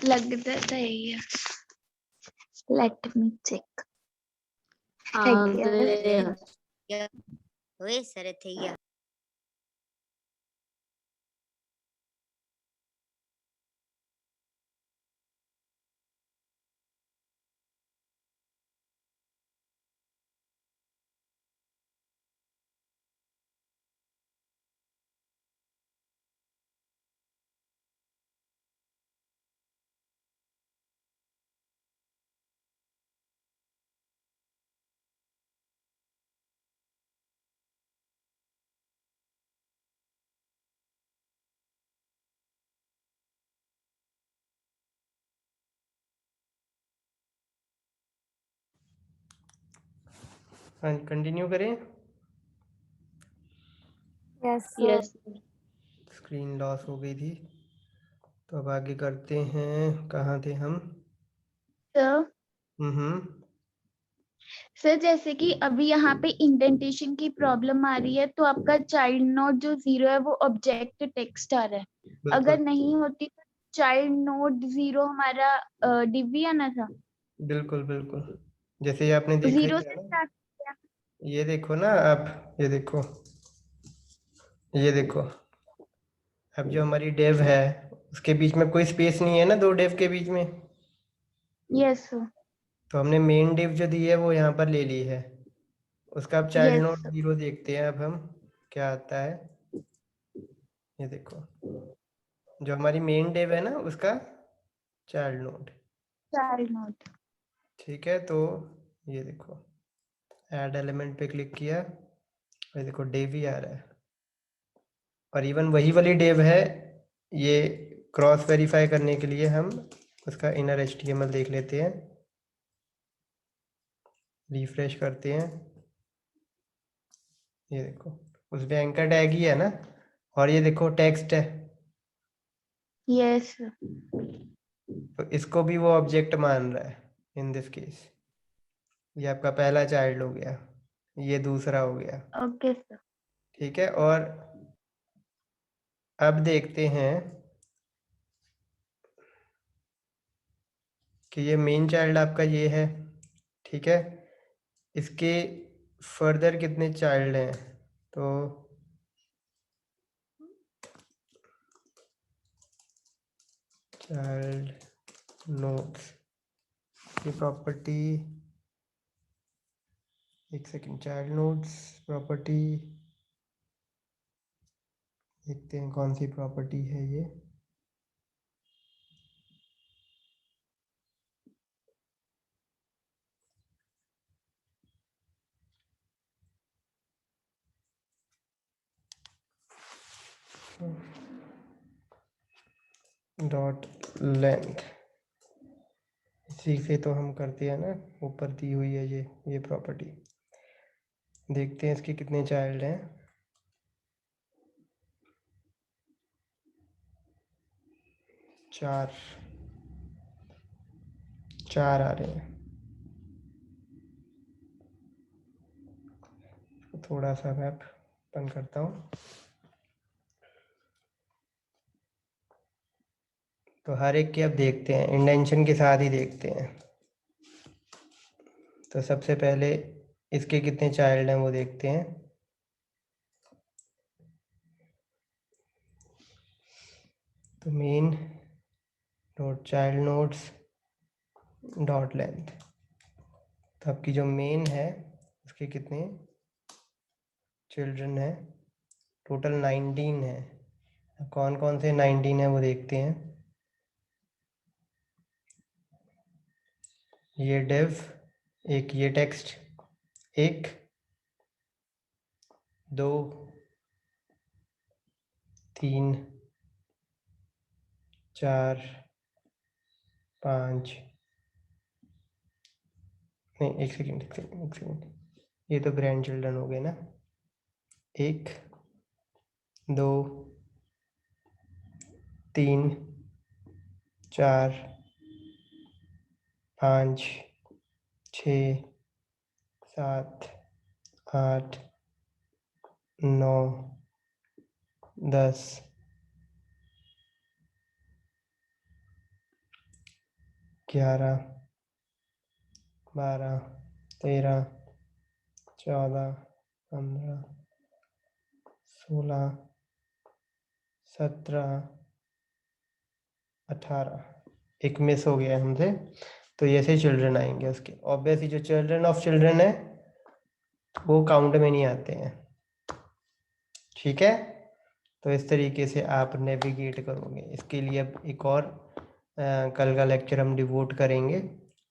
लगता था यही है। Let me check. ओए सर थे गया। हाँ कंटिन्यू करें। यस स्क्रीन लॉस हो गई थी, तो अब आगे करते हैं। कहाँ थे हम? सर। हम्म। सर जैसे कि अभी यहाँ पे इंडेंटेशन की प्रॉब्लम आ रही है, तो आपका चाइल्ड नोट जो 0 है वो ऑब्जेक्ट टेक्स्ट आ रहा है। बिल्कुल अगर नहीं होती तो चाइल्ड नोट 0 हमारा div भी आना था। बिल्कुल बिल्कुल, जैसे ये आपने देखा ही 0 है से ना। स्टार्ट किया। ये देखो ना आप, ये देखो, ये देखो। अब जो हमारी डेव है उसके बीच में कोई स्पेस नहीं है ना, दो डेव के बीच में। Yes sir. तो हमने मेन डिव जो दी है वो यहाँ पर ले ली है। उसका अब चाइल्ड यस नोड सर। 0 देखते हैं अब हम क्या आता है। ये देखो, जो हमारी मेन डिव है ना उसका चाइल्ड नोड। Child note. ठीक है, तो ये देखो, ऐड एलिमेंट पे क्लिक किया, ये देखो डिव ही आ रहा है। और इवन वही वाली डिव है। ये क्रॉस वेरीफाई करने के लिए हम उसका इनर HTML देख लेते हैं। रिफ्रेश करते हैं, ये देखो उसमें एंकर टैग ही है ना। और ये देखो टेक्स्ट है, यस सर। तो इसको भी वो ऑब्जेक्ट मान रहा है इन दिस केस। ये आपका पहला चाइल्ड हो गया, ये दूसरा हो गया। Okay sir. ठीक है, और अब देखते हैं कि ये मेन चाइल्ड आपका ये है। ठीक है, इसके फर्दर कितने चाइल्ड हैं? तो चाइल्ड नोट्स की प्रॉपर्टी, एक सेकंड, चाइल्ड नोट्स प्रॉपर्टी देखते हैं कौन सी प्रॉपर्टी है ये। डॉट लेंथ, इसी से तो हम करते हैं ना, ऊपर दी हुई है ये प्रॉपर्टी। देखते हैं इसके कितने चाइल्ड हैं। 4 आ रहे हैं। थोड़ा सा मैप ओपन करता हूँ। तो हर एक के अब देखते हैं, इंडेंशन के साथ ही देखते हैं। तो सबसे पहले इसके कितने चाइल्ड हैं वो देखते हैं। तो main dot child nodes dot length, तो आपकी जो मेन है उसके कितने चिल्ड्रन है? टोटल 19 है। कौन कौन से 19 है वो देखते हैं। ये डिव, एक ये टेक्स्ट, एक 2 3 4 5, नहीं एक सेकेंड, ये तो ग्रैंड चिल्ड्रन हो गए ना। 1 2 3 4 5 6 7 8 9 10 11, 12, 13, 14, 15, 16, 17, 18, एक मिस हो गया हमसे, तो ये से चिल्ड्रन आएंगे उसके। ऑब्वियसली जो चिल्ड्रन ऑफ चिल्ड्रन है वो काउंट में नहीं आते हैं, ठीक है। तो इस तरीके से आप नेविगेट करोगे। इसके लिए अब एक और कल का लेक्चर हम डिवोट करेंगे,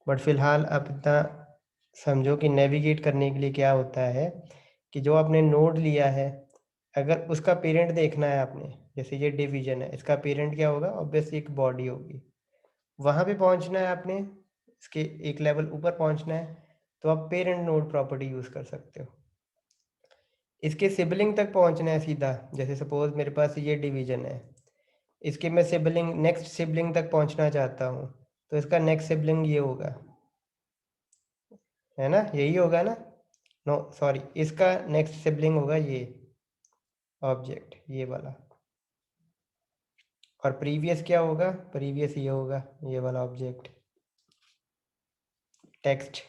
बट फिलहाल आप इतना समझो कि नेविगेट करने के लिए क्या होता है कि जो आपने नोड लिया है, अगर उसका पेरेंट देखना है आपने, जैसे ये डिवीजन है, इसका पेरेंट क्या होगा, ऑब्वियसली एक बॉडी होगी। वहाँ पे पहुँचना है आपने, इसके एक लेवल ऊपर पहुँचना है, तो आप पेरेंट नोड प्रॉपर्टी यूज़ कर सकते हो। इसके सिबलिंग तक पहुँचना है सीधा, जैसे सपोज मेरे पास ये डिवीजन है, इसके मैं सिबलिंग नेक्स्ट सिबलिंग तक पहुँचना चाहता हूँ, तो इसका नेक्स्ट सिबलिंग ये होगा, है ना, यही होगा ना, नो सॉरी, इसका नेक्स्ट सिबलिंग होगा ये ऑब्जेक्ट, ये वाला। और प्रीवियस क्या होगा, प्रीवियस ये होगा, ये वाला ऑब्जेक्ट, टेक्स्ट,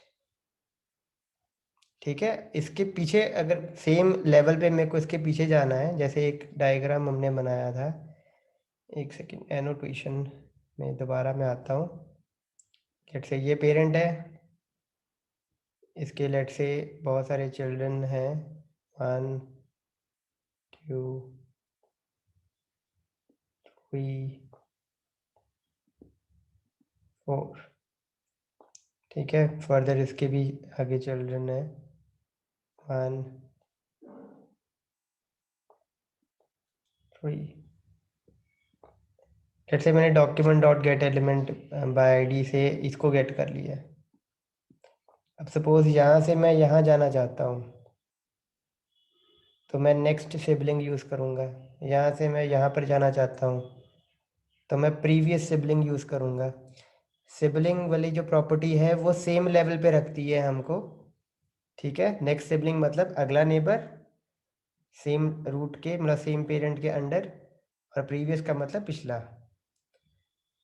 ठीक है। इसके पीछे अगर सेम लेवल पे मेरे को इसके पीछे जाना है, जैसे एक डायग्राम हमने बनाया था, एक सेकेंड, एनोटेशन में दोबारा मैं आता हूँ। लेट से ये पेरेंट है, इसके लेट से बहुत सारे चिल्ड्रन हैं, 1, 2, 3, 4, ठीक है। फर्दर इसके भी आगे चिल्ड्रन है, 1, 3। लेट से मैंने document dot gate element by ID से इसको गेट कर लिया है। अब सपोज यहाँ से मैं यहाँ जाना चाहता हूँ, तो मैं नेक्स्ट सिबलिंग यूज़ करूँगा। यहाँ से मैं यहाँ पर जाना चाहता हूँ, तो मैं प्रीवियस सिबलिंग यूज़ करूँगा। सिबलिंग वाली जो प्रॉपर्टी है वो सेम लेवल पे रखती है हमको, ठीक है। नेक्स्ट सिबलिंग मतलब अगला नेबर, सेम रूट के मतलब सेम पेरेंट के अंडर, और प्रीवियस का मतलब पिछला।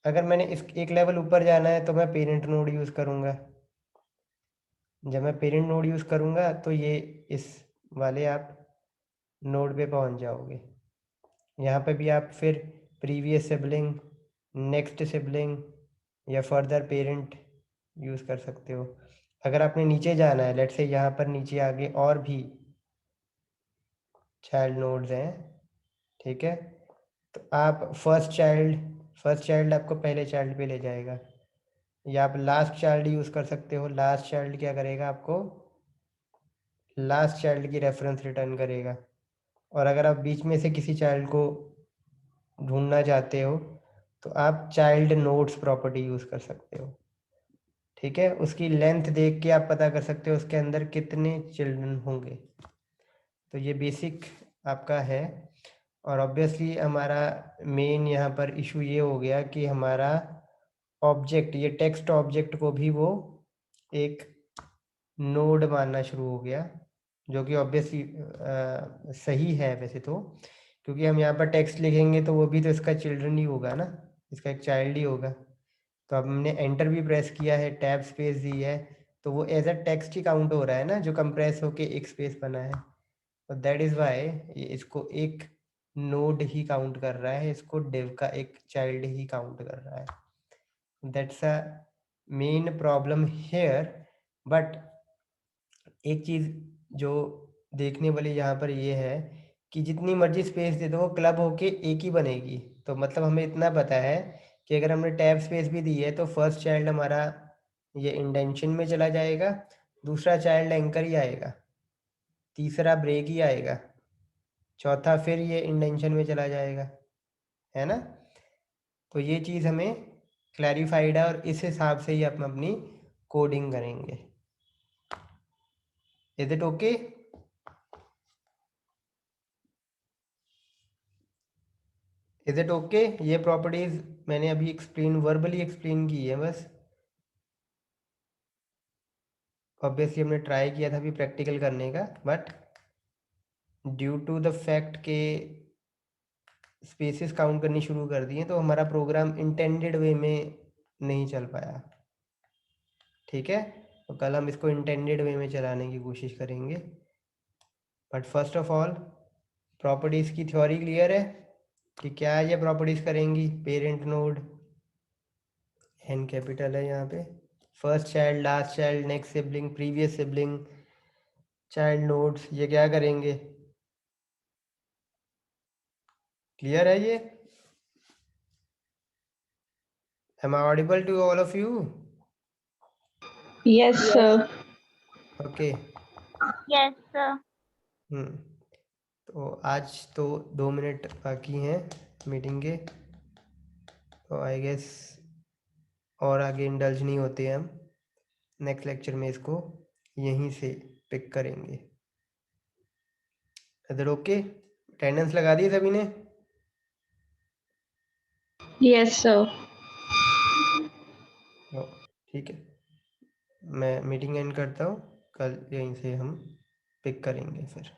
अगर मैंने इस एक लेवल ऊपर जाना है तो मैं पेरेंट नोड यूज़ करूँगा। जब मैं पेरेंट नोड यूज़ करूँगा तो ये इस वाले आप नोड पे पहुँच जाओगे। यहाँ पे भी आप फिर प्रीवियस सिबलिंग, नेक्स्ट सिबलिंग या फर्दर पेरेंट यूज़ कर सकते हो। अगर आपने नीचे जाना है, लेट्स से यहाँ पर नीचे आगे और भी चाइल्ड नोड्स हैं, ठीक है, तो आप फर्स्ट चाइल्ड आपको पहले चाइल्ड पे ले जाएगा, या आप लास्ट चाइल्ड यूज़ कर सकते हो। लास्ट चाइल्ड क्या करेगा, आपको लास्ट चाइल्ड की रेफरेंस रिटर्न करेगा। और अगर आप बीच में से किसी चाइल्ड को ढूंढना चाहते हो तो आप चाइल्ड नोड्स प्रॉपर्टी यूज़ कर सकते हो, ठीक है। उसकी लेंथ देख के आप पता कर सकते हो उसके अंदर कितने चिल्ड्रन होंगे। तो ये बेसिक आपका है। और ऑब्वियसली हमारा मेन यहाँ पर इशू ये हो गया कि हमारा ऑब्जेक्ट, ये टेक्स्ट ऑब्जेक्ट को भी वो एक नोड मानना शुरू हो गया, जो कि ऑब्वियसली सही है वैसे तो, क्योंकि हम यहाँ पर टेक्स्ट लिखेंगे तो वो भी तो इसका चिल्ड्रन ही होगा ना, इसका एक चाइल्ड ही होगा। तो अब हमने एंटर भी प्रेस किया है, टैब स्पेस दी है, तो वो एज अ टेक्स्ट ही काउंट हो रहा है ना, जो कंप्रेस होके एक स्पेस बना है। तो दैट इज़ वाई इसको एक नोड ही काउंट कर रहा है, इसको डिव का एक चाइल्ड ही काउंट कर रहा है। That's a main problem here. But एक चीज़ जो देखने वाली यहाँ पर ये है कि जितनी मर्जी स्पेस दे दो वो क्लब होके एक ही बनेगी। तो मतलब हमें इतना पता है कि अगर हमने टैब स्पेस भी दी है तो फर्स्ट चाइल्ड हमारा ये इंडेंशन में चला जाएगा, दूसरा चाइल्ड एंकर ही आएगा, तीसरा ब्रेक ही आएगा, चौथा फिर ये इंडेंशन में चला जाएगा, है ना। तो ये चीज़ हमें क्लैरिफाइड है और इस हिसाब से ही हम अपनी कोडिंग करेंगे। Is it okay? Is it okay? ये प्रॉपर्टीज मैंने अभी एक्सप्लेन, वर्बली एक्सप्लेन की है बस। ऑब्वियसली हमने ट्राई किया था अभी प्रैक्टिकल करने का, but due to the fact के स्पेसेस काउंट करनी शुरू कर दिए तो हमारा प्रोग्राम इंटेंडेड वे में नहीं चल पाया, ठीक है। तो कल हम इसको इंटेंडेड वे में चलाने की कोशिश करेंगे। But first of all properties की थ्योरी क्लियर है कि क्या ये प्रॉपर्टीज करेंगी। पेरेंट नोड एन कैपिटल है यहाँ पे, first child, last child, next sibling, previous sibling, child nodes, ये क्या करेंगे। क्लियर है ये? Am I audible to all of you? Yes, sir. Okay. Yes, sir. तो आज तो 2 मिनट बाकी हैं मीटिंग के, तो आई गेस और आगे इंडल्ज नहीं होते हम। नेक्स्ट लेक्चर में इसको यहीं से पिक करेंगे। इधर ओके? अटेंडेंस लगा दी सभी ने? Yes, sir. ठीक है, मैं मीटिंग एंड करता हूँ। कल यहीं से हम पिक करेंगे फिर।